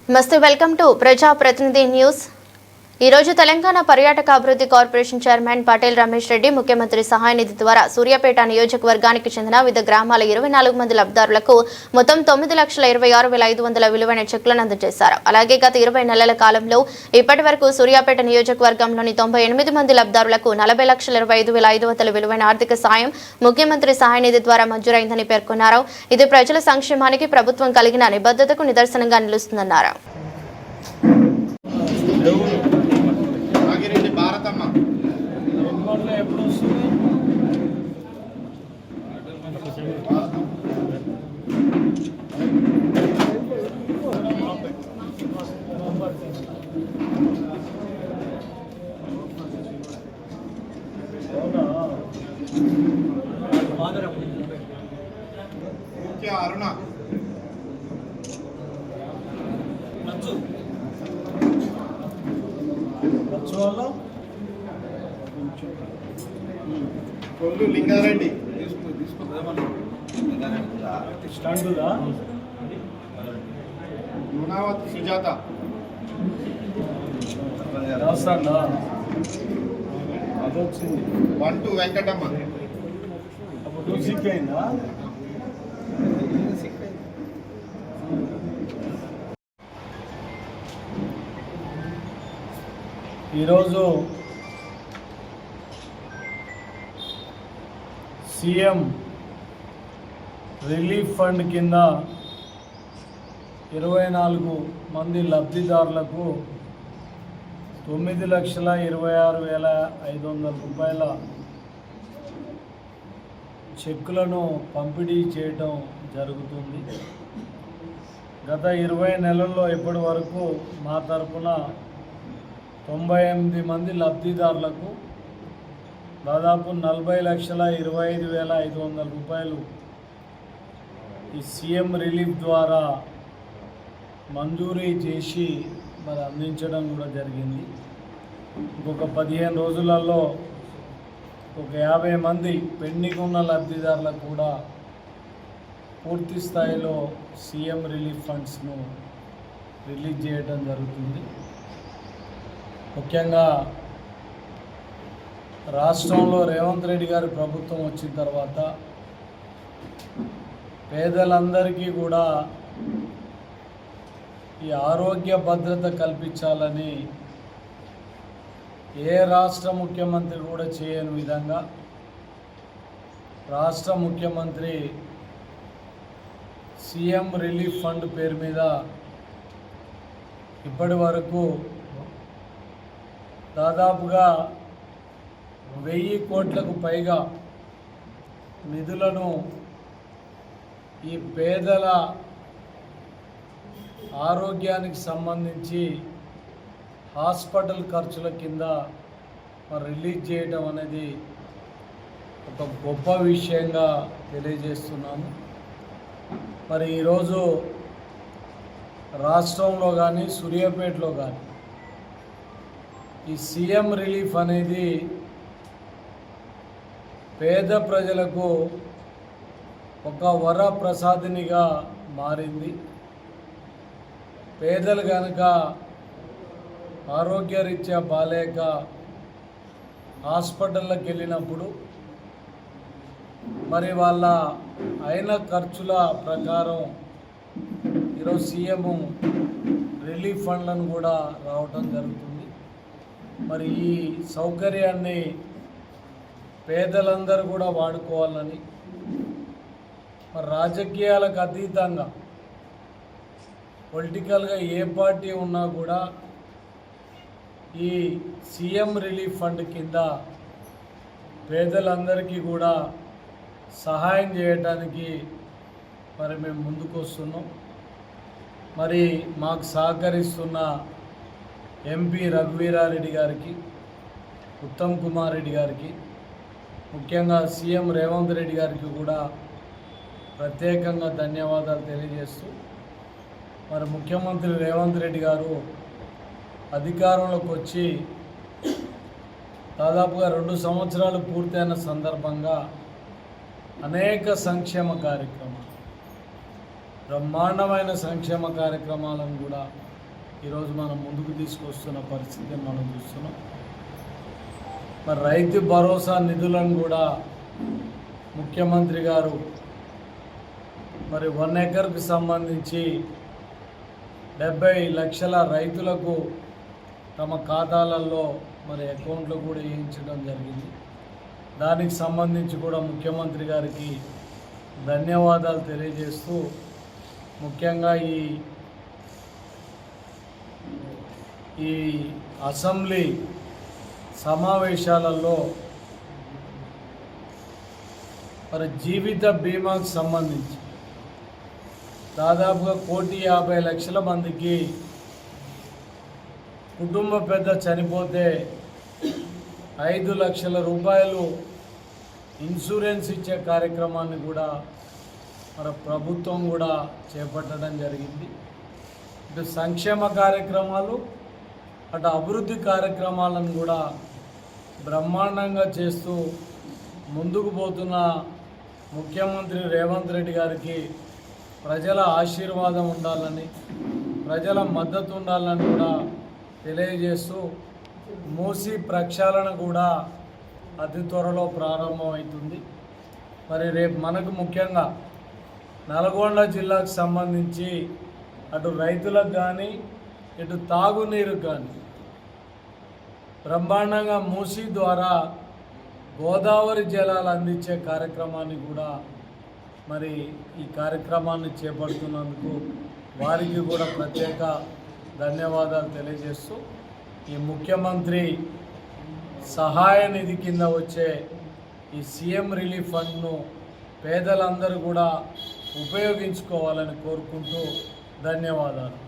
నమస్తే, welcome to ప్రజా ప్రతినిధి న్యూస్। ఈ రోజు తెలంగాణ పర్యాటక అభివృద్ధి కార్పొరేషన్ చైర్మన్ పటేల్ రమేష్ రెడ్డి ముఖ్యమంత్రి సహాయ నిధి ద్వారా సూర్యాపేట నియోజకవర్గానికి చెందిన వివిధ గ్రామాల 24 మంది లబ్ధిదారులకు మొత్తం 9,26,500 విలువైన చెక్కులను అందజేశారు। అలాగే గత 20 నెలల కాలంలో ఇప్పటివరకు సూర్యాపేట నియోజకవర్గంలోని 98 మంది లబ్ధిదారులకు 40,25,500 విలువైన ఆర్థిక సాయం ముఖ్యమంత్రి సహాయ నిధి ద్వారా మంజూరైందని పేర్కొన్నారు। ఇది ప్రజల సంక్షేమానికి ప్రభుత్వం కలిగిన నిబద్ధతకు నిదర్శనంగా నిలుస్తుందన్నారు। అరుణ కొల్లు లింగారెడ్డి గుణావత్ సుజాత అదొచ్చింది 1 వెంకటమ్మ అయిందా। ఈరోజు సీఎం రిలీఫ్ ఫండ్ కింద 24 మంది లబ్ధిదారులకు 9,26,500 రూపాయల చెక్కులను పంపిణీ చేయడం జరుగుతుంది। గత 20 నెలల్లో ఇప్పటి వరకు మా తరపున 98 మంది లబ్ధిదారులకు దాదాపు 40,25,500 రూపాయలు ఈ సీఎం రిలీఫ్ ద్వారా మంజూరీ చేసి మరి అందించడం కూడా జరిగింది। ఇంకొక 15 రోజులలో ఒక 50 మంది పెండింగ్ ఉన్న లబ్ధిదారులకు కూడా పూర్తి స్థాయిలో సీఎం రిలీఫ్ ఫండ్స్ను రిలీజ్ చేయడం జరుగుతుంది। ముఖ్యంగా రాష్ట్రంలో రేవంత్ రెడ్డి గారి ప్రభుత్వం వచ్చిన తర్వాత పేదలందరికీ కూడా ఈ ఆరోగ్య భద్రత కల్పించాలని ఏ రాష్ట్ర ముఖ్యమంత్రి కూడా చేయని విధంగా రాష్ట్ర ముఖ్యమంత్రి సీఎం రిలీఫ్ ఫండ్ పేరు మీద ఇప్పటి వరకు దాదాపుగా 1000 కోట్లకు పైగా నిధులను ఈ పేదల ఆరోగ్యానికి సంబంధించి హాస్పిటల్ ఖర్చుల కింద మరి రిలీజ్ చేయడం అనేది ఒక గొప్ప విషయంగా తెలియజేస్తున్నాను। మరి ఈరోజు రాష్ట్రంలో కానీ సూర్యాపేటలో కానీ ఈ సీఎం రిలీఫ్ అనేది పేద ప్రజలకు ఒక వరప్రసాదినిగా మారింది। పేదలు కనుక ఆరోగ్యరీత్యా బాలేక హాస్పిటల్లోకి వెళ్ళినప్పుడు మరి వాళ్ళ అయిన ఖర్చుల ప్రకారం ఈరోజు సీఎం రిలీఫ్ ఫండ్లను కూడా రావటం జరుగుతుంది। మరి ఈ సౌకర్యాన్ని పేదలందరూ కూడా వాడుకోవాలని మరి రాజకీయాలకు అతీతంగా పొలిటికల్గా ఏ పార్టీ ఉన్నా కూడా ఈ సీఎం రిలీఫ్ ఫండ్ కింద పేదలందరికీ కూడా సహాయం చేయడానికి మరి మేము ముందుకు వస్తున్నాం। మరి మాకు సహకరిస్తున్న ఎంపీ రఘువీరారెడ్డి గారికి, ఉత్తమ్ కుమార్ రెడ్డి గారికి, ముఖ్యంగా సీఎం రేవంత్ రెడ్డి గారికి కూడా ప్రత్యేకంగా ధన్యవాదాలు తెలియజేస్తూ మరి ముఖ్యమంత్రి రేవంత్ రెడ్డి గారు అధికారంలోకి వచ్చి దాదాపుగా 2 సంవత్సరాలు పూర్తయిన సందర్భంగా అనేక సంక్షేమ కార్యక్రమాలు బ్రహ్మాండమైన సంక్షేమ కార్యక్రమాలను కూడా ఈరోజు మనం ముందుకు తీసుకొస్తున్న పరిస్థితిని మనం చూస్తున్నాం. మరి రైతు భరోసా నిధులను కూడా ముఖ్యమంత్రి గారు మరి 1 ఎకర్కి సంబంధించి 70 లక్షల రైతులకు తమ ఖాతాలలో మరి అకౌంట్లో కూడా వేయించడం జరిగింది. దానికి సంబంధించి కూడా ముఖ్యమంత్రి గారికి ధన్యవాదాలు తెలియజేస్తూ, ముఖ్యంగా ఈ అసెంబ్లీ సమావేశాలలో మరి జీవిత బీమాకు సంబంధించి దాదాపుగా 1,50,00,000 మందికి కుటుంబ పెద్ద చనిపోతే 5 లక్షల రూపాయలు ఇన్సూరెన్స్ ఇచ్చే కార్యక్రమాన్ని కూడా మన ప్రభుత్వం కూడా చేపట్టడం జరిగింది. ఇటు సంక్షేమ కార్యక్రమాలు, అటు అభివృద్ధి కార్యక్రమాలను కూడా బ్రహ్మాండంగా చేస్తూ ముందుకు పోతున్న ముఖ్యమంత్రి రేవంత్ రెడ్డి గారికి ప్రజల ఆశీర్వాదం ఉండాలని, ప్రజల మద్దతు ఉండాలని కూడా తెలియజేస్తూ, మూసీ ప్రక్షాళన కూడా అతి త్వరలో ప్రారంభమవుతుంది. మరి రేపు మనకు ముఖ్యంగా నల్గొండ జిల్లాకు సంబంధించి అటు రైతులకు కానీ ఇటు తాగునీరు కానీ బ్రహ్మాండంగా మూసీ ద్వారా గోదావరి జలాలు అందించే కార్యక్రమాన్ని కూడా మరి ఈ కార్యక్రమాన్ని చేపడుతున్నందుకు వారికి కూడా ప్రత్యేక ధన్యవాదాలు తెలియజేస్తూ, ఈ ముఖ్యమంత్రి సహాయ నిధి కింద వచ్చే ఈ సీఎం రిలీఫ్ ఫండ్ను పేదలందరూ కూడా ఉపయోగించుకోవాలని కోరుకుంటూ ధన్యవాదాలు.